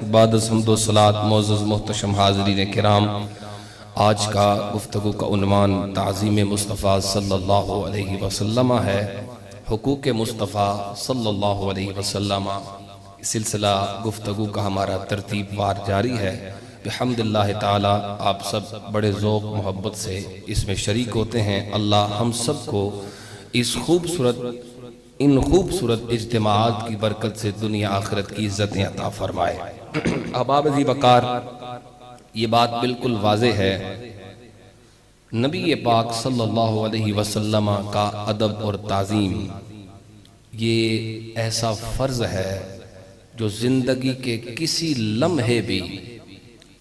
بعد از حمد و صلاۃ معزز محتشم حاضرین کرام، آج کا گفتگو کا عنوان تعظیم مصطفیٰ صلی اللہ علیہ وسلم ہے۔ حقوق مصطفیٰ صلی اللہ علیہ وسلم سلسلہ گفتگو کا ہمارا ترتیب وار جاری ہے۔ بحمد اللہ تعالی آپ سب بڑے ذوق محبت سے اس میں شریک ہوتے ہیں۔ اللہ ہم سب کو اس ان خوبصورت اجتماعات کی برکت سے دنیا آخرت کی عزتیں عطا فرمائے۔ احباب ذی وقار، یہ بات بالکل واضح ہے، نبی پاک صلی اللہ علیہ وسلم کا ادب اور تعظیم یہ ایسا فرض ہے جو زندگی کے کسی لمحے بھی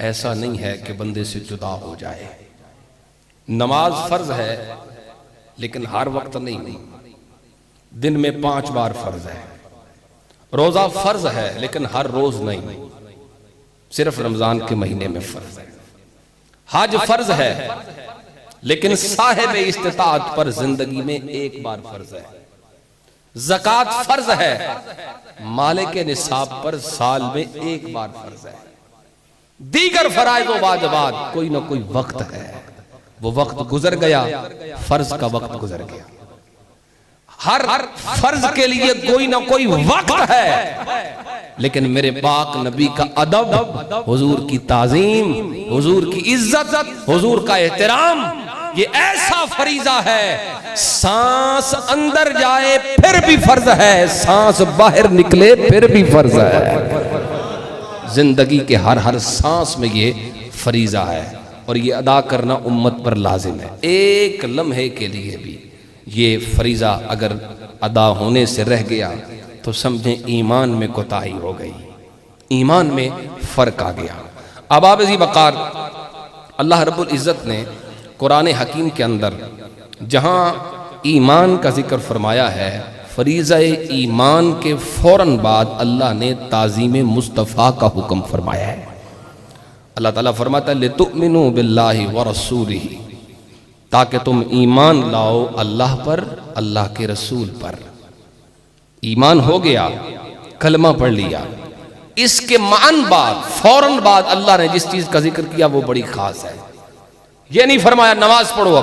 ایسا نہیں ہے کہ بندے سے جدا ہو جائے۔ نماز فرض ہے لیکن ہر وقت نہیں، دن میں 5 بار فرض ہے۔ روزہ فرض ہے لیکن ہر روز نہیں، صرف رمضان کے مہینے میں فرض ہے۔ حج فرض ہے لیکن صاحب استطاعت پر زندگی میں 1 بار فرض ہے۔ زکوٰۃ فرض ہے، مالک نصاب پر سال میں 1 بار فرض ہے۔ دیگر فرائض و واجبات کوئی نہ کوئی وقت ہے، وہ وقت گزر گیا، فرض کا وقت گزر گیا۔ ہر فرض کے لیے کوئی نہ کوئی وقت ہے، لیکن میرے پاک نبی کا ادب، حضور کی تعظیم، حضور کی عزت، حضور کا احترام، یہ ایسا فریضہ ہے، سانس اندر جائے پھر بھی فرض ہے، سانس باہر نکلے پھر بھی فرض ہے۔ زندگی کے ہر سانس میں یہ فریضہ ہے اور یہ ادا کرنا امت پر لازم ہے۔ ایک لمحے کے لیے بھی یہ فریضہ اگر ادا ہونے سے رہ گیا تو سمجھیں ایمان میں کوتاہی ہو گئی، ایمان میں فرق آ گیا۔ احباب ذی وقار، اللہ رب العزت نے قرآن حکیم کے اندر جہاں ایمان کا ذکر فرمایا ہے، فریضہ ایمان کے فوراً بعد اللہ نے تعظیم مصطفیٰ کا حکم فرمایا ہے۔ اللہ تعالیٰ فرماتا ہے لِتُؤْمِنُوا بِاللَّهِ وَرَسُولِهِ، تاکہ تم ایمان لاؤ اللہ پر، اللہ کے رسول پر۔ ایمان ہو گیا، کلمہ پڑھ لیا، اس کے معن بعد فوراً بعد اللہ نے جس چیز کا ذکر کیا وہ بڑی خاص ہے۔ یہ نہیں فرمایا نماز پڑھو،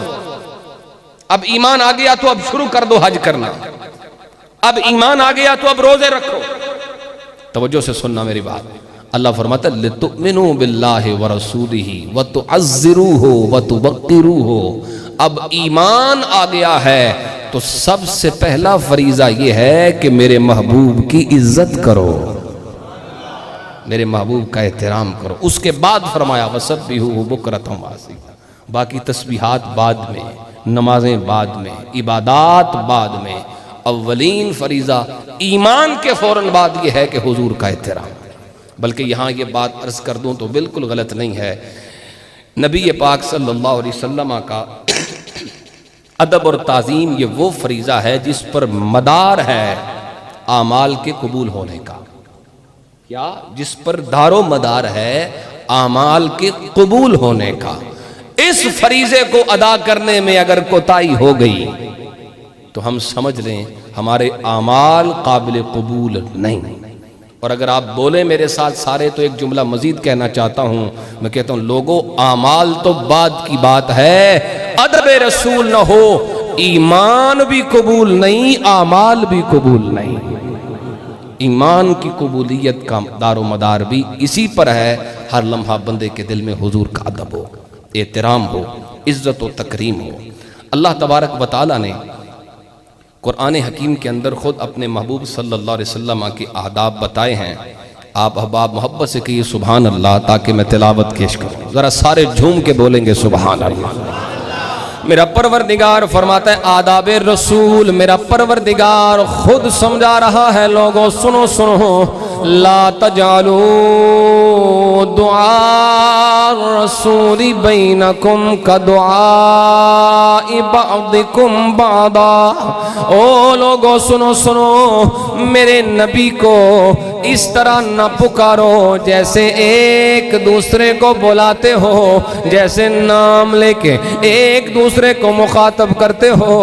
اب ایمان آ گیا تو اب شروع کر دو حج کرنا، اب ایمان آ گیا تو اب روزے رکھو۔ توجہ سے سننا میری بات، اللہ فرماتا ہے لِتُؤْمِنُوا بِاللَّهِ وَرَسُولِهِ وَتُعَزِّرُوهُ وَتُوَقِّرُوهُ۔ اب ایمان آ گیا ہے تو سب سے پہلا فریضہ یہ ہے کہ میرے محبوب کی عزت کرو، میرے محبوب کا احترام کرو۔ اس کے بعد فرمایا وَسَبِّحُوهُ بُكْرَةً وَأَصِيلًا، باقی تسبیحات بعد میں، نمازیں بعد میں، عبادات بعد میں، اولین فریضہ ایمان کے فوراً بعد یہ ہے کہ حضور کا احترام۔ بلکہ یہاں یہ بات عرض کر دوں تو بالکل غلط نہیں ہے، نبی پاک صلی اللہ علیہ وسلم کا ادب اور تعظیم یہ وہ فریضہ ہے جس پر مدار ہے اعمال کے قبول ہونے کا۔ کیا؟ جس پر دار و مدار ہے اعمال کے قبول ہونے کا۔ اس فریضے کو ادا کرنے میں اگر کوتاہی ہو گئی تو ہم سمجھ لیں ہمارے اعمال قابل قبول نہیں۔ اور اگر آپ بولیں میرے ساتھ سارے تو ایک جملہ مزید کہنا چاہتا ہوں، میں کہتا ہوں لوگوں اعمال تو بعد کی بات ہے، ادب رسول نہ ہو ایمان بھی قبول نہیں، اعمال بھی قبول نہیں۔ ایمان کی قبولیت کا دار و مدار بھی اسی پر ہے، ہر لمحہ بندے کے دل میں حضور کا ادب ہو، احترام ہو، عزت و تکریم ہو۔ اللہ تبارک و تعالی نے قرآن حکیم کے اندر خود اپنے محبوب صلی اللہ علیہ وسلم کے آداب بتائے ہیں۔ آپ احباب محبت سے کہیے سبحان اللہ تاکہ میں تلاوت پیش کروں، ذرا سارے جھوم کے بولیں گے سبحان اللہ۔ میرا پروردگار فرماتا ہے آداب رسول، میرا پروردگار خود سمجھا رہا ہے، لوگوں سنو سنو، لا تجعلوا دعاء الرسول بینکم کدعاء بعضکم بعضا۔ او لوگوں سنو سنو، میرے نبی کو اس طرح نہ پکارو جیسے ایک دوسرے کو بلاتے ہو، جیسے نام لے کے ایک دوسرے کو مخاطب کرتے ہو۔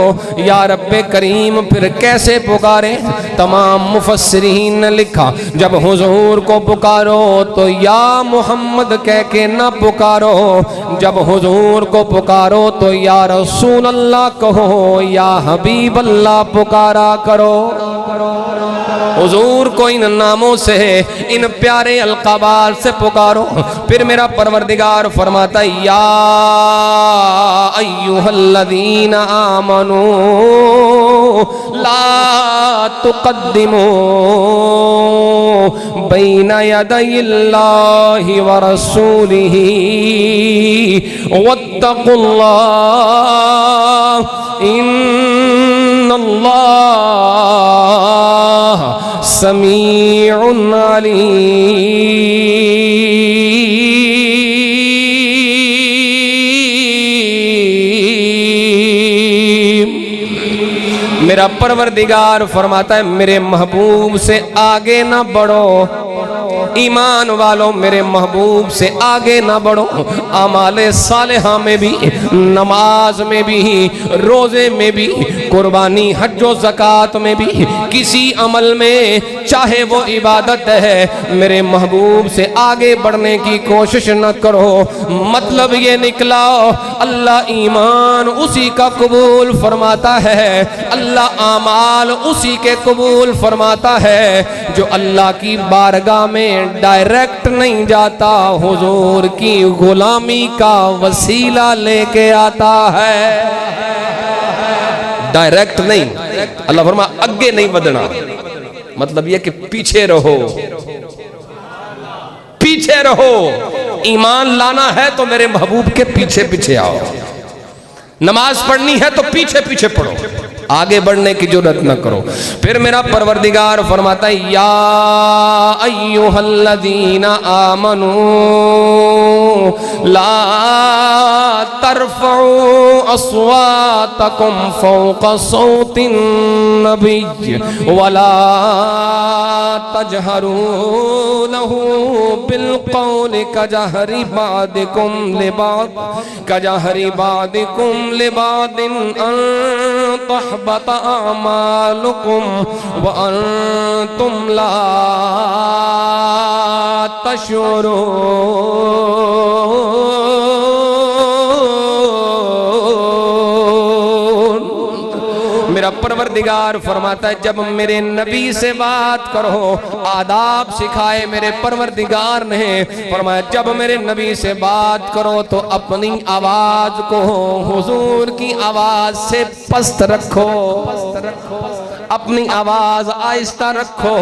یا رب کریم پھر کیسے پکارے؟ تمام مفسرین نے لکھا جب حضور کو پکارو تو یا محمد کہہ کے نہ پکارو، جب حضور کو پکارو تو یا رسول اللہ کہو، یا حبیب اللہ پکارا کرو۔ حضور کو ان ناموں سے، ان پیارے القابات سے پکارو۔ پھر میرا پروردگار فرماتا ہے یا ایھا الذین آمنوا لا تقدموا بین یدی اللہ ورسولہ واتقوا اللہ ان اللہ سمیع علیم۔ میرا پروردگار فرماتا ہے میرے محبوب سے آگے نہ بڑھو، ایمان والوں میرے محبوب سے آگے نہ بڑھو، اعمال صالحہ میں بھی، نماز میں بھی، روزے میں بھی، قربانی حج و زکوٰۃ میں بھی، کسی عمل میں چاہے وہ عبادت ہے، میرے محبوب سے آگے بڑھنے کی کوشش نہ کرو۔ مطلب یہ نکلا اللہ ایمان اسی کا قبول فرماتا ہے، اللہ اعمال اسی کے قبول فرماتا ہے جو اللہ کی بارگاہ میں ڈائریکٹ نہیں جاتا، حضور کی غلامی کا وسیلہ لے کے آتا ہے۔ ڈائریکٹ نہیں، اللہ فرما اگے نہیں بدنا، مطلب یہ کہ پیچھے رہو، پیچھے رہو۔ ایمان لانا ہے تو میرے محبوب کے پیچھے پیچھے آؤ، نماز پڑھنی ہے تو پیچھے پیچھے پڑھو، آگے بڑھنے کی جرات نہ کرو۔ پھر میرا پروردگار فرماتا ہے یا ایھا الذین آمنوا لا ترفعوا اصواتکم فوق صوت النبی ولا تجہروا له بالقول کجہر بعضکم لبعض ان تحبط اعمالکم وانتم لا تشعرون۔ میرا پروردگار فرماتا ہے جب میرے نبی سے بات کرو، آداب سکھائے میرے پروردگار نے، فرمایا جب میرے نبی سے بات کرو تو اپنی آواز کو حضور کی آواز سے پست رکھو، اپنی آواز آہستہ رکھو،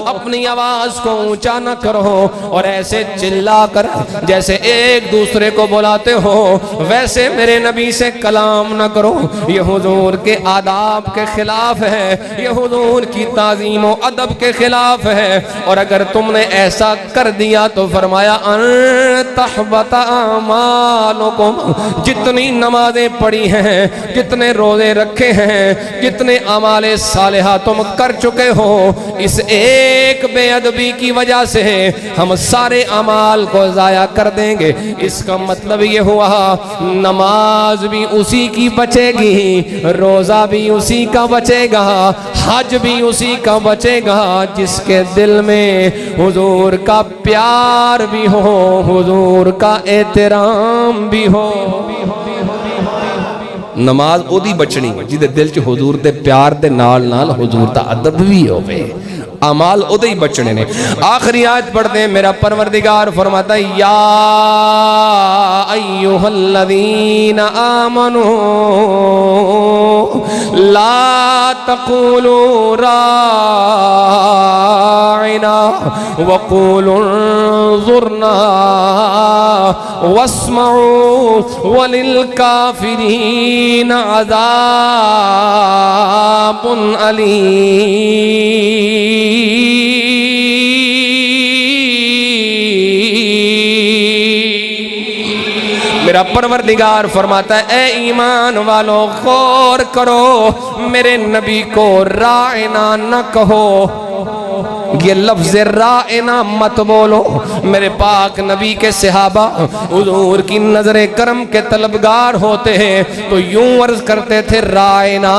اپنی آواز کو اونچا نہ کرو، اور ایسے چلا کر جیسے ایک دوسرے کو بلاتے ہو ویسے میرے نبی سے کلام نہ کرو۔ یہ حضور کے آداب کے خلاف ہے، یہ حضور کی تعظیم و ادب کے خلاف ہے، اور اگر تم نے ایسا کر دیا تو فرمایا ان تحبط اعمالکم، جتنی نمازیں پڑھی ہیں، جتنے روزے رکھے ہیں، جتنے اعمال صالحہ تم کر چکے ہو، اس ایک بے ادبی کی وجہ سے ہم سارے اعمال کو ضائع کر دیں گے۔ اس کا مطلب یہ ہوا نماز بھی اسی کی بچے گی، روزہ بھی اسی کا بچے گا، حج بھی اسی کا بچے گا جس کے دل میں حضور کا پیار بھی ہو، حضور کا احترام بھی ہو۔ نماز اودی بچنی جیدے دل چ حضور دے پیار دے نال نال حضور دا ادب بھی ہوئے، اعمال اودے ہی بچنے نے۔ آخری آیت پڑھتے ہیں، میرا پروردگار فرماتا ہے یا ایھا الذین آمنوا لا تقولوا راعنا وقولوا انظرنا واسمعوا وللکافرین عذاب علیم۔ میرا پروردگار فرماتا ہے اے ایمان والو غور کرو، میرے نبی کو راعنا نہ کہو، یہ لفظ رائنا مت بولو۔ میرے پاک نبی کے صحابہ حضور کی نظر کرم کے طلبگار ہوتے ہیں تو یوں عرض کرتے تھے رائنا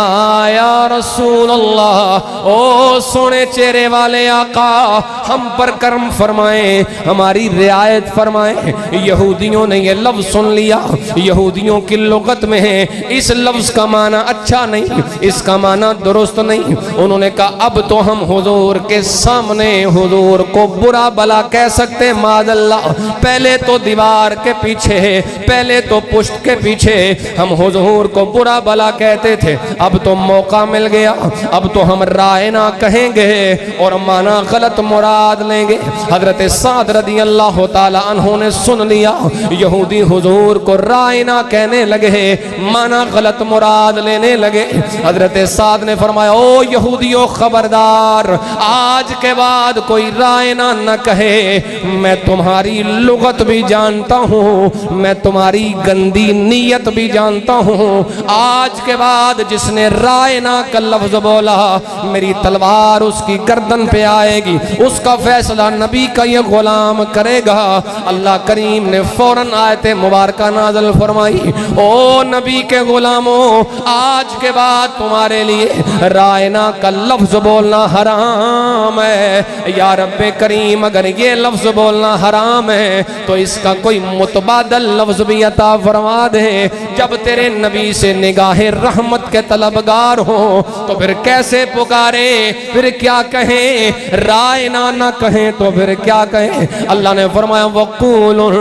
یا رسول اللہ، او سونے چہرے والے آقا ہم پر کرم فرمائیں، ہماری رعایت فرمائیں۔ یہودیوں نے یہ لفظ سن لیا، یہودیوں کی لغت میں ہے اس لفظ کا معنی اچھا نہیں، اس کا معنی درست نہیں۔ انہوں نے کہا اب تو ہم حضور کے سامنے حضور کو برا بلا کہہ سکتے، معاذ اللہ۔ پہلے تو دیوار کے پیچھے، پہلے تو پشت کے پیچھے ہم حضور کو برا بلا کہتے تھے، اب تو موقع مل گیا، اب تو ہم رائنا کہیں گے اور معنی غلط مراد لیں گے۔ حضرت سعد رضی اللہ تعالی عنہ نے سن لیا، یہودی حضور کو رائنا کہنے لگے، معنی غلط مراد لینے لگے۔ حضرت سعد نے فرمایا او یہودیو خبردار، آج کے بعد کوئی رائنا نہ کہے، میں تمہاری لغت بھی جانتا ہوں، میں تمہاری گندی نیت بھی جانتا ہوں۔ آج کے بعد جس نے رائنا کا لفظ بولا میری تلوار اس کی گردن پہ آئے گی، اس کا فیصلہ نبی کا یہ غلام کرے گا۔ اللہ کریم نے فوراً آیت مبارکہ نازل فرمائی، او نبی کے غلاموں آج کے بعد تمہارے لیے رائنا کا لفظ بولنا حرام ہے۔ یا رب کریم اگر یہ لفظ بولنا حرام ہے تو اس کا کوئی متبادل لفظ بھی عطا فرما دے۔ جب تیرے نبی سے نگاہ رحمت کے طلبگار ہوں تو پھر کیسے پکارے، پھر کیا کہیں؟ رائنا نہ کہیں تو پھر کیا کہیں؟ اللہ نے فرمایا وَقُولُ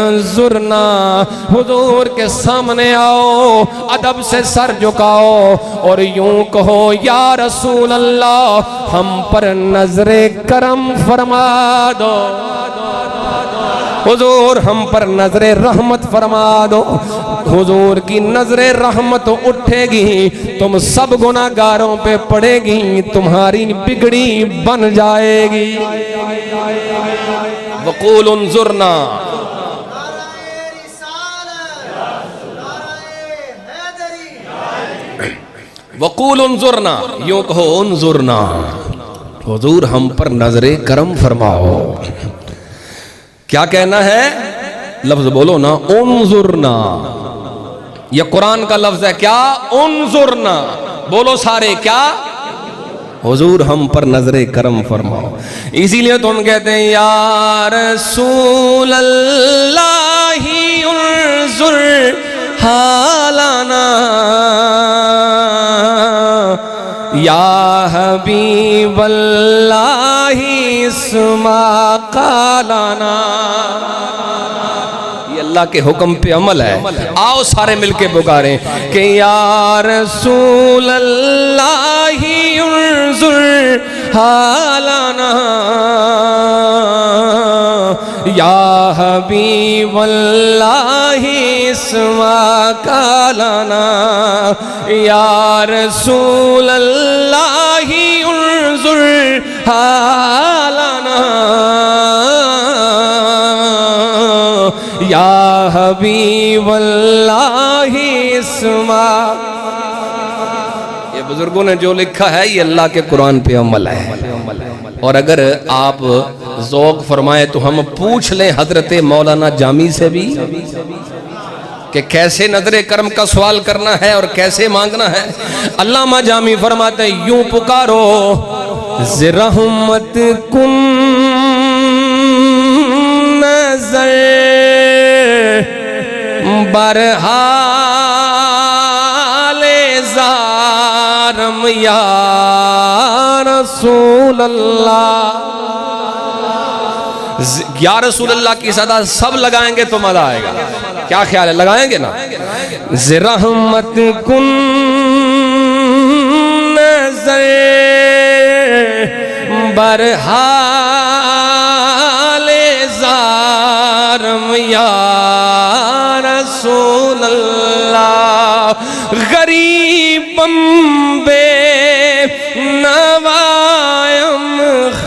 انظُرْنَا، حضور کے سامنے آؤ، ادب سے سر جھکاؤ اور یوں کہو یا رسول اللہ ہم پر نظر کرم فرما دو، حضور ہم پر نظر رحمت فرما دو۔ حضور کی نظر رحمت اٹھے گی، تم سب گناہگاروں پہ پڑے گی، تمہاری بگڑی بن جائے گی۔ وقول انظرنا، وقول انظرنا، یوں کہو انظرنا، حضور ہم پر نظر کرم فرماؤ۔ کیا کہنا ہے؟ لفظ بولو نا، انظرنا، یہ قرآن کا لفظ ہے۔ کیا؟ انظرنا، بولو سارے، کیا؟ حضور ہم پر نظر کرم فرماؤ۔ اسی لیے تو ہم کہتے ہیں یا رسول اللہ انظر حالنا، یا حبیب اللہ اسمع قالنا۔ یہ اللہ کے حکم پہ عمل ہے۔ آؤ سارے مل کے پکاریں کہ یا رسول اللہ انظر حالنا، یا حبیب اللہ اسمع قالنا، یا رسول اللہ انظر حالنا، یا حبیب اللہ اسمع۔ یہ بزرگوں نے جو لکھا ہے یہ اللہ کے قرآن پہ عمل ہے۔ اور اگر آپ ذوق فرمائیں تو ہم پوچھ لیں حضرت مولانا جامی سے بھی کہ کیسے نظر کرم کا سوال کرنا ہے اور کیسے مانگنا ہے۔ علامہ جامی فرماتے ہیں یوں پکارو، رحمت کن نظر برحال زارم یا رسول اللہ۔ یا رسول اللہ کی صدا سب لگائیں گے تو مزہ آئے گا۔ کیا خیال ہے؟ لگائیں گے نا؟ رحمت کن نظر برحال زارم یا رسول اللہ، غریبم بے نوایم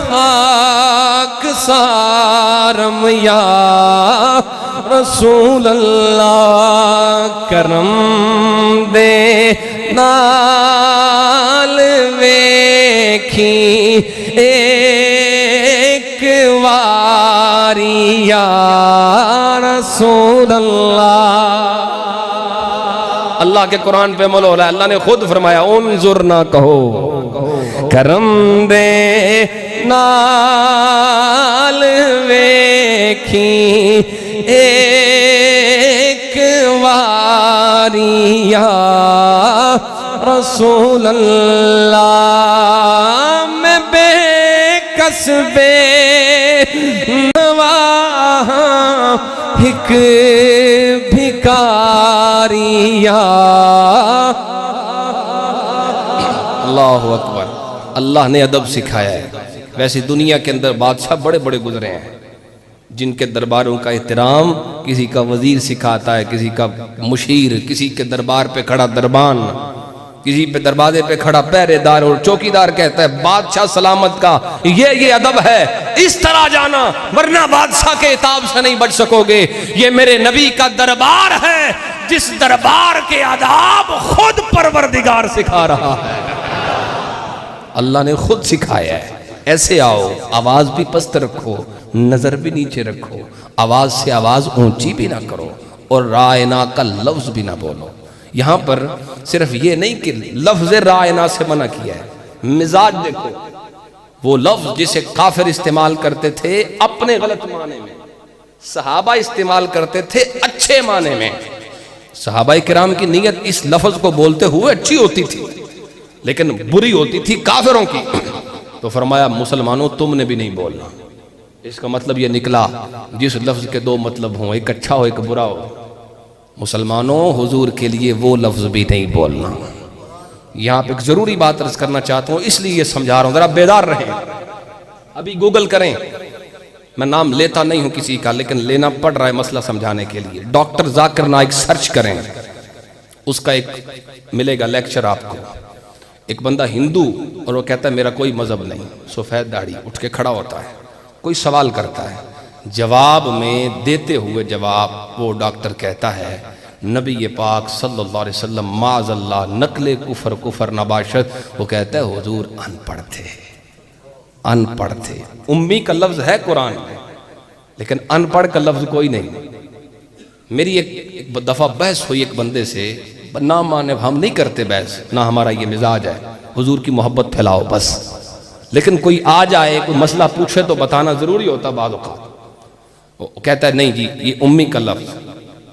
خاک سارم یا رسول اللہ، کرم دے نال ویکھی اے رسول اللہ. اللہ کے قرآن پہ عمل ہو رہا ہے. اللہ نے خود فرمایا انظر نہ کہو کرم دے نال ویکھی ایک واری یا رسول اللہ. میں بے کس بے نواہ ایک بھکاریا. اللہ اکبر. اللہ نے ادب سکھایا ہے. ویسے دنیا کے اندر بادشاہ بڑے بڑے گزرے ہیں جن کے درباروں کا احترام کسی کا وزیر سکھاتا ہے, کسی کا مشیر, کسی کے دربار پہ کھڑا دربان, کسی پہ دروازے پہ کھڑا پہرے دار اور چوکیدار کہتا ہے بادشاہ سلامت کا یہ ادب ہے, اس طرح جانا ورنہ بادشاہ کے عتاب سے نہیں بچ سکو گے. یہ میرے نبی کا دربار ہے جس دربار کے آداب خود پروردگار سکھا رہا ہے. اللہ نے خود سکھایا ہے. ایسے آؤ, آواز بھی پست رکھو, نظر بھی نیچے رکھو, آواز سے آواز اونچی بھی نہ کرو, اور رائنا کا لفظ بھی نہ بولو. یہاں پر صرف یہ نہیں کہ لفظ رائنا سے منع کیا ہے, مزاج دیکھو. وہ لفظ جسے کافر استعمال کرتے تھے اپنے غلط معنی میں, صحابہ استعمال کرتے تھے اچھے معنی میں. صحابہ کرام کی نیت اس لفظ کو بولتے ہوئے اچھی ہوتی تھی لیکن بری ہوتی تھی کافروں کی. تو فرمایا مسلمانوں تم نے بھی نہیں بولنا. اس کا مطلب یہ نکلا جس لفظ کے دو مطلب ہوں, ایک اچھا ہو ایک برا ہو. مسلمانوں حضور کے لیے وہ لفظ بھی نہیں بولنا. یہاں پہ ایک ضروری بات عرض کرنا چاہتا ہوں, اس لیے یہ سمجھا رہا ہوں, ذرا بیدار رہیں. ابھی گوگل کریں, میں نام لیتا نہیں ہوں کسی کا لیکن لینا پڑ رہا ہے مسئلہ سمجھانے کے لیے. ڈاکٹر ذاکر نائک سرچ کریں, اس کا ایک ملے گا لیکچر آپ کو. ایک بندہ ہندو اور وہ کہتا ہے میرا کوئی مذہب نہیں, سفید داڑھی, اٹھ کے کھڑا ہوتا ہے, کوئی سوال کرتا ہے, جواب میں دیتے ہوئے جواب وہ ڈاکٹر کہتا ہے نبی پاک صلی اللہ علیہ وسلم معاذ اللہ نقل کفر نباشت. وہ کہتا ہے حضور ان پڑھ تھے. امی کا لفظ ہے قرآن میں لیکن ان پڑھ کا لفظ کوئی نہیں. میری ایک دفعہ بحث ہوئی ایک بندے سے, نہ مانے ہم نہیں کرتے بحث, نہ ہمارا یہ مزاج ہے, حضور کی محبت پھیلاؤ بس. لیکن کوئی آ جائے کوئی مسئلہ پوچھے تو بتانا ضروری ہوتا بعض اوقات. وہ کہتا ہے نہیں جی یہ امی کا لفظ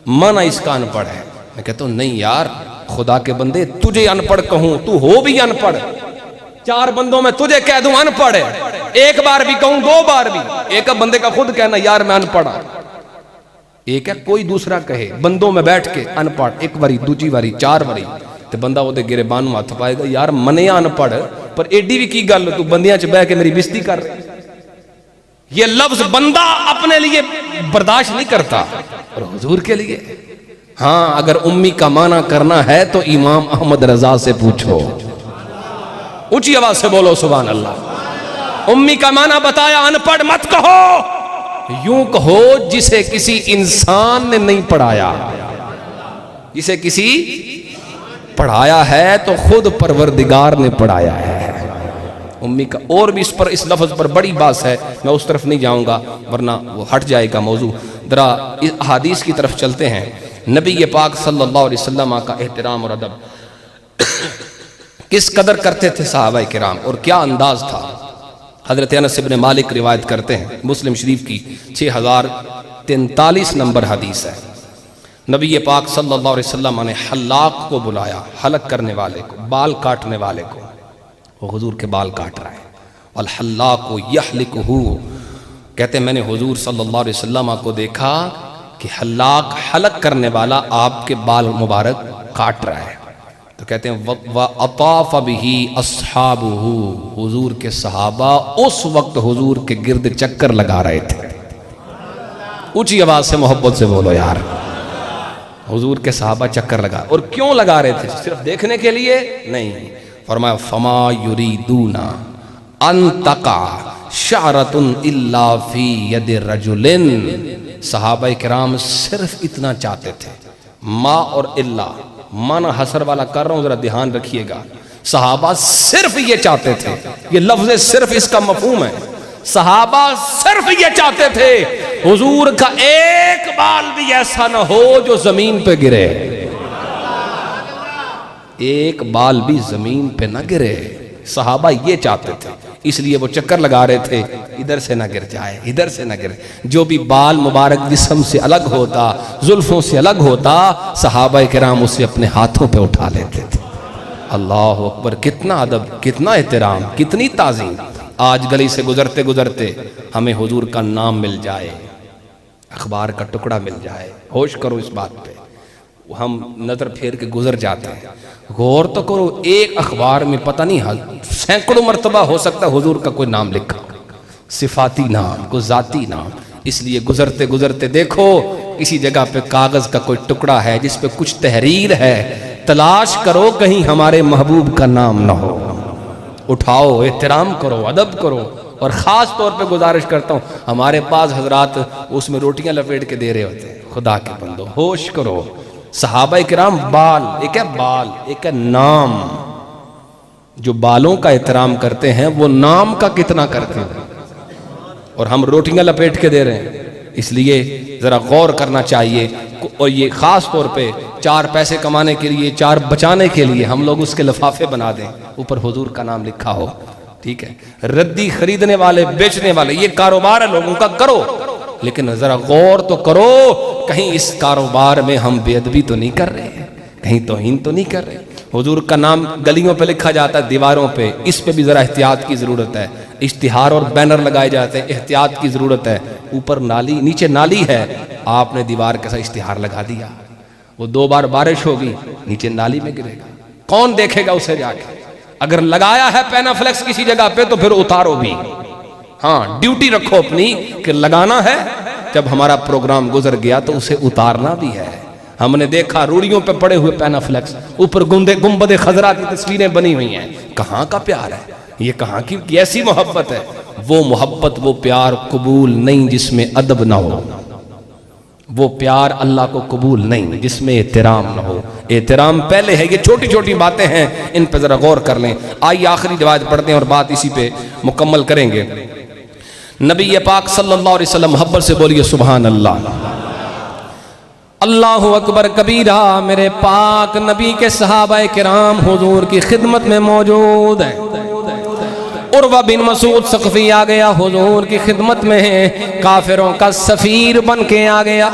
مانا اس کا ان پڑھ ہے. میں کہتا ہوں نہیں یار خدا کے بندے, تجھے ان پڑھ کہوں تو ہو بھی ان پڑھ, 4 بندوں میں تجھے کہہ دوں ان پڑھ ہے, ایک بار بھی کہوں 2 بار بھی, ایک بندے کا خود کہنا یار میں ان پڑھا, ایک ہے کوئی دوسرا کہے بندوں میں بیٹھ کے ان پڑھ, ایک باری دوجی باری 4 باری تے بندہ وہ دے گرے بانو ہاتھ پائے گا یار منیا ان پڑھ پر ایڈی بھی کی گل تو بندیاں چ بہ کے میری بےزتی کر رہے. یہ لفظ بندہ اپنے لیے برداشت نہیں کرتا اور حضور کے لیے. ہاں اگر امی کا معنی کرنا ہے تو امام احمد رضا سے پوچھو, اونچی آواز سے بولو سبحان اللہ. امی کا معنی بتایا, ان پڑھ مت کہو, یوں کہو جسے کسی انسان نے نہیں پڑھایا. جسے کسی پڑھایا ہے تو خود پروردگار نے پڑھایا ہے. امی کا اور بھی اس لفظ پر بڑی بات ہے, میں اس طرف نہیں جاؤں گا ورنہ وہ ہٹ جائے گا موضوع. ذرا احادیث کی طرف چلتے ہیں. نبی پاک صلی اللہ علیہ وسلم کا احترام اور ادب کس قدر کرتے تھے صحابہ کرام اور کیا انداز تھا. حضرت انس بن مالک روایت کرتے ہیں, مسلم شریف کی 6043 نمبر حدیث ہے. نبی پاک صلی اللہ علیہ وسلم نے حلاق کو بلایا, حلق کرنے والے کو, بال کاٹنے والے کو. وہ حضور کے بال کاٹ رہا ہے. والحلاق یحلقہ, کہتے ہیں میں نے حضور صلی اللہ علیہ وسلم کو دیکھا کہ حلاق حلق کرنے والا آپ کے بال مبارک کاٹ رہا ہے. تو کہتے ہیں وَأَطَافَ بِهِ أَصْحَابُهُ, حضور کے صحابہ اس وقت حضور کے گرد چکر لگا رہے تھے. اونچی آواز سے محبت سے بولو یار. حضور کے صحابہ چکر لگا, اور کیوں لگا رہے تھے؟ صرف دیکھنے کے لیے نہیں. فرمایا فما یریدون ان تقع شعرۃ الا فی ید رجل. صحابہ کرام صرف اتنا چاہتے تھے, ما اور الا مانا حسر والا کر رہا ہوں ذرا دھیان رکھیے گا. صحابہ صرف یہ چاہتے تھے, یہ لفظ صرف اس کا مفہوم ہے. صحابہ صرف یہ چاہتے تھے حضور کا ایک بال بھی ایسا نہ ہو جو زمین پہ گرے، ایک بال بھی زمین پہ نہ گرے۔ صحابہ یہ چاہتے تھے، اس لیے وہ چکر لگا رہے تھے ادھر سے نہ گر جائے، ادھر سے نہ گرے۔ جو بھی بال مبارک جسم سے الگ ہوتا، زلفوں سے الگ ہوتا، صحابہ کرام اسے اپنے ہاتھوں پہ اٹھا لیتے تھے۔ اللہ اکبر، کتنا ادب، کتنا احترام، کتنی تعظیم۔ آج گلی سے گزرتے گزرتے ہمیں حضور کا نام مل جائے، اخبار کا ٹکڑا مل جائے، ہوش کرو اس بات پہ۔ ہم نظر پھیر کے گزر جاتے ہیں، غور تو کرو، ایک اخبار میں پتہ نہیں سینکڑوں مرتبہ ہو سکتا ہے حضور کا کوئی نام لکھا، صفاتی نام، کوئی ذاتی نام۔ اس لیے گزرتے گزرتے دیکھو کسی جگہ پہ کاغذ کا کوئی ٹکڑا ہے جس پہ کچھ تحریر ہے، تلاش کرو کہیں ہمارے محبوب کا نام نہ ہو، اٹھاؤ، احترام کرو، ادب کرو۔ اور خاص طور پہ گزارش کرتا ہوں، ہمارے پاس حضرات اس میں روٹیاں لپیٹ کے دے رہے ہوتے ہیں، خدا کے بندو ہوش کرو۔ صحابہ کرام بال، ایک ہے بال، ایک ہے نام۔ جو بالوں کا احترام کرتے ہیں وہ نام کا کتنا کرتے ہیں، اور ہم روٹیاں لپیٹ کے دے رہے ہیں۔ اس لیے ذرا غور کرنا چاہیے، اور یہ خاص طور پہ چار پیسے کمانے کے لیے، چار بچانے کے لیے ہم لوگ اس کے لفافے بنا دیں، اوپر حضور کا نام لکھا ہو، ٹھیک ہے۔ ردی خریدنے والے، بیچنے والے، یہ کاروبار ہے لوگوں کا، کرو، لیکن ذرا غور تو کرو کہیں اس کاروبار میں ہم بے ادبی تو نہیں کر رہے ہیں، کہیں توہین تو نہیں کر رہے۔ حضور کا نام گلیوں پہ لکھا جاتا ہے، دیواروں پہ، اس پہ بھی ذرا احتیاط کی ضرورت ہے۔ اشتہار اور بینر لگائے جاتے ہیں، احتیاط کی ضرورت ہے۔ اوپر نالی، نیچے نالی ہے، آپ نے دیوار کے ساتھ اشتہار لگا دیا، وہ 2 بار بارش ہوگی نیچے نالی میں گرے گا، کون دیکھے گا اسے جا کے؟ اگر لگایا ہے پینا فلیکس کسی جگہ پہ تو پھر اتارو بھی، ہاں ڈیوٹی رکھو اپنی کہ لگانا ہے، جب ہمارا پروگرام گزر گیا تو اسے اتارنا بھی ہے۔ ہم نے دیکھا روڑیوں پہ پڑے ہوئے پینا فلیکس، اوپر گنبد خضرا کی تصویریں بنی ہوئی ہیں، کہاں کا پیار ہے یہ، کہاں کی ایسی محبت ہے؟ وہ محبت، وہ پیار قبول نہیں جس میں ادب نہ ہو، وہ پیار اللہ کو قبول نہیں جس میں احترام نہ ہو۔ احترام پہلے ہے، یہ چھوٹی چھوٹی باتیں ہیں، ان پہ ذرا غور کر لیں۔ آئیے آخری روایت پڑھتے ہیں اور بات اسی پہ مکمل کریں گے۔ نبی پاک صلی اللہ علیہ وسلم، محبت سے بولیے سبحان اللہ، اللہ اکبر کبیرہ۔ میرے پاک نبی کے صحابہ کرام حضور کی خدمت میں موجود ہیں۔ عروہ بن مسعود ثقفی آ گیا حضور کی خدمت میں، کافروں کا سفیر بن کے آ گیا،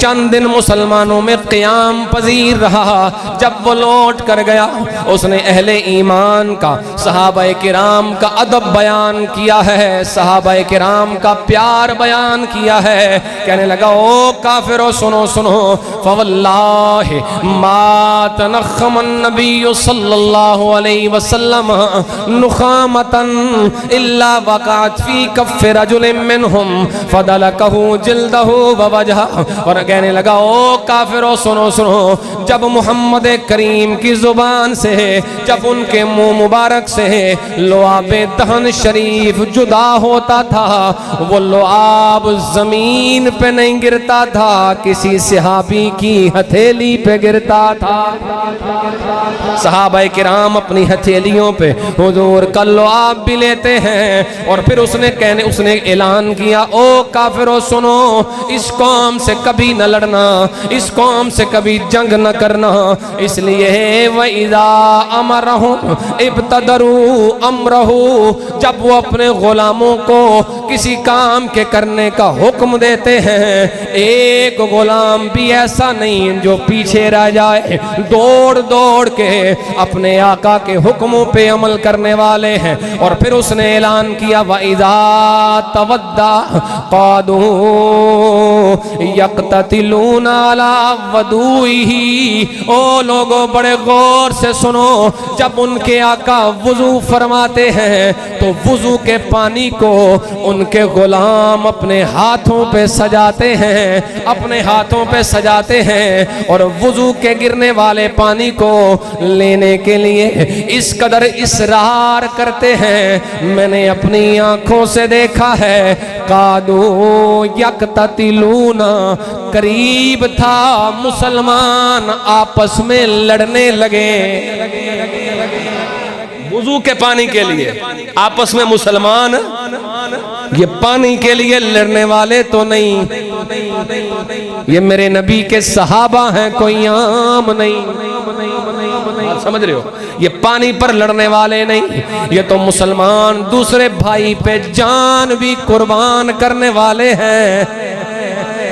چند دن مسلمانوں میں قیام پذیر رہا۔ جب وہ لوٹ کر گیا، اس نے اہل ایمان کا، صحابہ کرام کا ادب بیان کیا ہے، صحابہ کرام کا پیار بیان کیا ہے۔ کہنے لگا او کافروں سنو سنو، فواللہ ما تنخم النبی صلی اللہ علیہ وسلم نخامتاً الا وقعت فی کف رجل منہم فدلکہ جلدہ ووجہ۔ اور کہنے لگا او کافروں سنو سنو، جب محمد کریم کی زبان سے، جب ان کے منہ مبارک سے لعاب دہن شریف جدا ہوتا تھا، وہ لعاب زمین پہ نہیں گرتا تھا، کسی صحابی کی ہتھیلی پہ گرتا تھا۔ صحابہ کرام اپنی ہتھیلیوں پہ حضور کا لعاب بھی لیتے ہیں، اور پھر اس نے اعلان کیا او کافروں سنو، اس قوم سے کبھی نہ لڑنا، اس قوم سے کبھی جنگ نہ کرنا، اس لیے وَإِذَا أَمَرَهُمْ ابْتَدَرُوا أَمْرَهُ، جب وہ اپنے غلاموں کو کسی کام کے کرنے کا حکم دیتے ہیں، ایک غلام بھی ایسا نہیں جو پیچھے رہ جائے، دوڑ دوڑ کے اپنے آقا کے حکموں پہ عمل کرنے والے ہیں۔ اور پھر اس نے اعلان کیا وَإِذَا تَوَدَّى قَادُوا يَقْتَتِلُونَ عَلَى وَدُوئِهِ۔ او لوگوں بڑے غور سے سنو، جب ان کے آقا وضو فرماتے ہیں تو وضو کے پانی کو ان کے غلام اپنے ہاتھوں پہ سجاتے ہیں، اپنے ہاتھوں پہ سجاتے ہیں، اور وضو کے گرنے والے پانی کو لینے کے لیے اس قدر اصرار کرتے ہیں، میں نے اپنی آنکھوں سے دیکھا ہے۔ قادو یقتتلون، قریب تھا مسلمان آپس میں لڑنے لگے، وضو کے پانی کے لیے آپس میں مسلمان یہ پانی کے لیے لڑنے والے تو نہیں، یہ میرے نبی کے صحابہ ہیں، کوئی عام نہیں۔ سمجھ رہے ہو؟ یہ پانی پر لڑنے والے نہیں، یہ تو مسلمان دوسرے بھائی پہ جان بھی قربان کرنے والے ہیں۔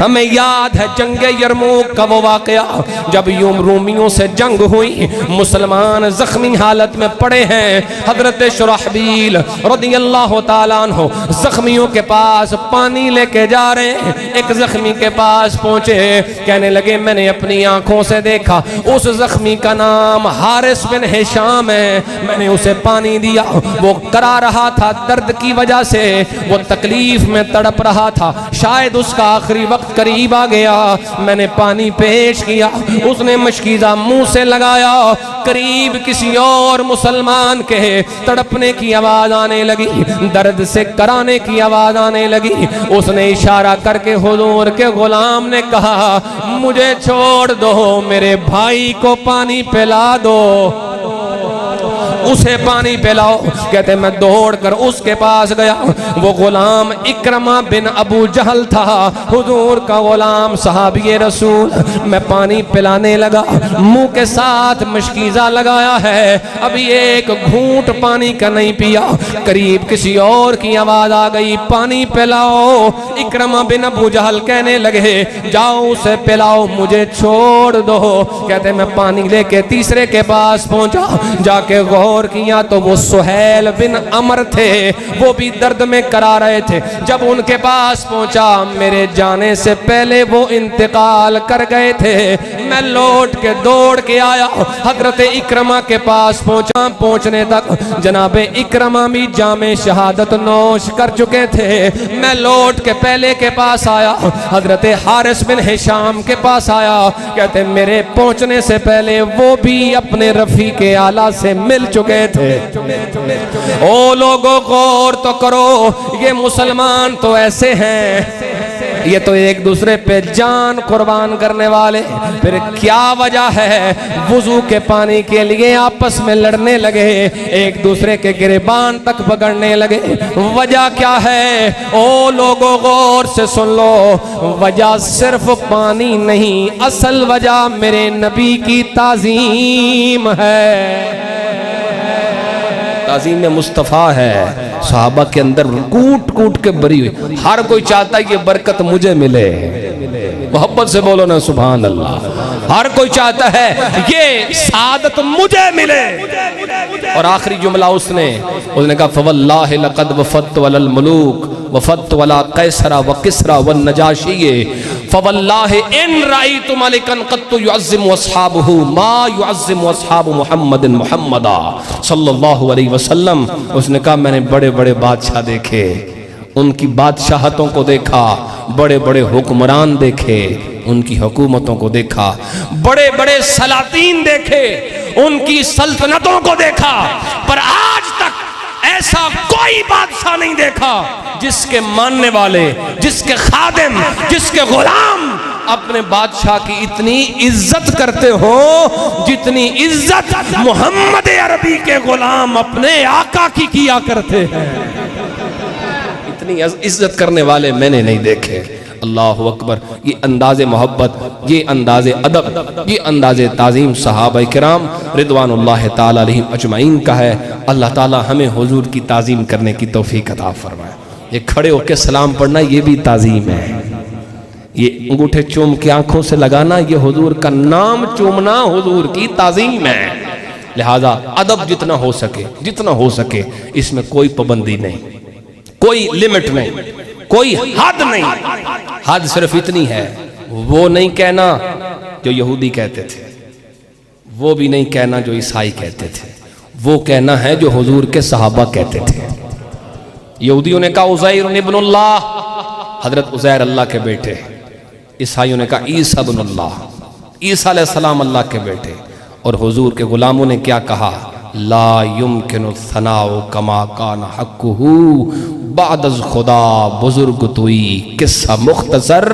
ہمیں یاد ہے جنگ یرموک کا وہ واقعہ، جب رومیوں سے جنگ ہوئی، مسلمان زخمی حالت میں پڑے ہیں، حضرت شرحبیل رضی اللہ تعالیٰ عنہ زخمیوں کے پاس پانی لے کے جا رہے ہیں۔ ایک زخمی کے پاس پہنچے، کہنے لگے میں نے اپنی آنکھوں سے دیکھا، اس زخمی کا نام حارث بن ہشام ہے، میں نے اسے پانی دیا، وہ کرا رہا تھا درد کی وجہ سے، وہ تکلیف میں تڑپ رہا تھا، شاید اس کا آخری وقت قریب آ گیا، میں نے پانی پیش کیا، اس نے مشکیزہ منہ سے لگایا، قریب کسی اور مسلمان کے تڑپنے کی آواز آنے لگی، درد سے کرانے کی آواز آنے لگی، اس نے اشارہ کر کے حضور کے غلام نے کہا مجھے چھوڑ دو، میرے بھائی کو پانی پلا دو، اسے پانی پلاؤ۔ کہتے میں دوڑ کر اس کے پاس گیا، وہ غلام اکرمہ بن ابو جہل تھا، حضور کا غلام صحابی رسول، میں پانی پلانے لگا، منہ کے ساتھ مشکیزہ لگایا ہے، ابھی ایک گھونٹ پانی کا نہیں پیا، قریب کسی اور کی آواز آ گئی پانی پلاؤ، اکرمہ بن ابو جہل کہنے لگے جاؤ اسے پلاؤ، مجھے چھوڑ دو۔ کہتے میں پانی لے کے تیسرے کے پاس پہنچا، جا کے غور کیا تو وہ سہیل بن عمر تھے، وہ بھی درد میں کرا رہے تھے، جب ان کے پاس پہنچا میرے جانے سے پہلے وہ انتقال کر گئے تھے، میں لوٹ کے دوڑ کے آیا، حضرت اکرمہ کے پاس پہنچا، پہنچنے تک جناب اکرمہ بھی جام شہادت نوش کر چکے تھے، میں لوٹ کے پہلے کے پاس آیا، حضرت حارث بن ہشام کے پاس آیا، کہتے میرے پہنچنے سے پہلے وہ بھی اپنے رفیق اعلیٰ سے مل چکے تھے۔ او لوگوں غور تو کرو، یہ مسلمان تو ایسے ہیں، یہ تو ایک دوسرے پہ جان قربان کرنے والے، پھر کیا وجہ ہے وضو کے پانی کے لیے آپس میں لڑنے لگے، ایک دوسرے کے گریبان تک پکڑنے لگے، وجہ کیا ہے؟ او لوگوں غور سے سن لو، وجہ صرف پانی نہیں، اصل وجہ میرے نبی کی تعظیم ہے، تعظیم مصطفیٰ ہے، صحابہ کے اندر کوٹ کوٹ کے بری ہوئی، ہر کوئی چاہتا ہے یہ برکت مجھے ملے، محبت سے بولو نا سبحان اللہ، ہر کوئی چاہتا ہے یہ سعادت مجھے ملے۔ اور آخری جملہ اس نے کہا فواللہ لقد وفدت علی الملوک وفدت علی قیصر وکسرى والنجاشی فواللہ ان رأیت ملکا قط يعظم اصحابہ ما يعظم اصحاب محمد محمدا صلی اللہ علیہ وسلم۔ اس نے کہا میں نے بڑے بڑے بادشاہ دیکھے، ان کی بادشاہتوں کو دیکھا، بڑے بڑے حکمران دیکھے، ان کی حکومتوں کو دیکھا، بڑے بڑے سلاطین دیکھے، ان کی سلطنتوں کو دیکھا، پر آج تک ایسا کوئی بادشاہ نہیں دیکھا جس کے ماننے والے، جس کے خادم، جس کے غلام اپنے بادشاہ کی اتنی عزت کرتے ہو جتنی عزت محمد عربی کے غلام اپنے آقا کی کیا کرتے ہیں، اتنی عزت کرنے والے میں نے نہیں دیکھے۔ اللہ اکبر، یہ انداز محبت، یہ انداز ادب، یہ انداز تعظیم صحابہ کرام رضوان اللہ تعالی علیہم اجمعین کا ہے۔ اللہ تعالی ہمیں حضور کی تعظیم کرنے کی توفیق عطا فرمائے۔ یہ کھڑے ہو کے سلام پڑھنا یہ بھی تعظیم ہے، یہ انگوٹھے چوم کے آنکھوں سے لگانا یہ حضور کا نام چومنا حضور کی تعظیم ہے۔ لہذا ادب جتنا ہو سکے اس میں کوئی پابندی نہیں، کوئی لیمٹ نہیں، کوئی حد نہیں، حد صرف اتنی ہے وہ نہیں کہنا جو یہودی کہتے تھے، وہ بھی نہیں کہنا جو عیسائی کہتے تھے، وہ کہنا ہے جو حضور کے صحابہ کہتے تھے۔ یہودیوں نے کہا عزیر ابن اللہ، حضرت عزیر اللہ کے بیٹے، عیسائیوں نے کہا عیسیٰ ابن اللہ، عیسیٰ علیہ السلام اللہ کے بیٹے، اور حضور کے غلاموں نے کیا کہا؟ لا يمکن الثناء کما کان حقہ بعد از خدا بزرگ توئی۔ قصہ مختصر،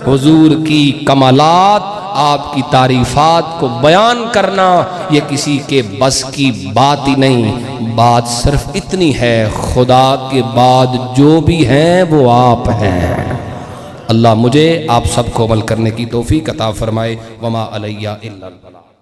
حضور کی کمالات آپ کی تعریفات کو بیان کرنا یہ کسی کے بس کی بات ہی نہیں، بات صرف اتنی ہے، خدا کے بعد جو بھی ہیں وہ آپ ہیں۔ اللہ مجھے آپ سب کو عمل کرنے کی توفیق عطا فرمائے۔ وما علیہ الا البلاغ۔